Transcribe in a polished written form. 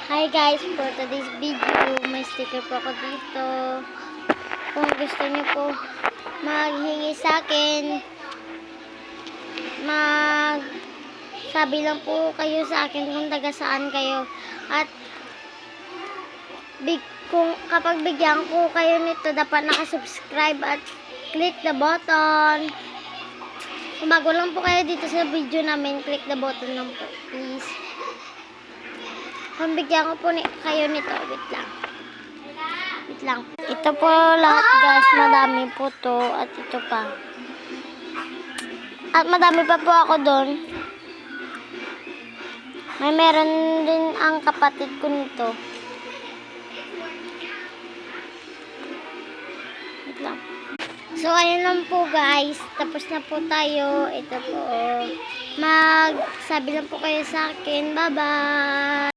Hi guys, for today's video, may sticker po ako dito. Kung gusto niyo po maghingi sa akin, sabi lang po kayo sa akin kung taga saan kayo. At kapag bigyan ko kayo nito, dapat nakasubscribe at click the button. Kung bago lang po kayo dito sa video namin, click the button lang po, please. Kung bigyan ko po kayo nito, wait lang. Ito po lahat guys, madami po to at ito pa. At madami pa po ako doon. Meron din ang kapatid ko nito. Wait lang. So ayun lang po guys, tapos na po tayo. Ito po, magsabi lang po kayo sa akin. Bye bye!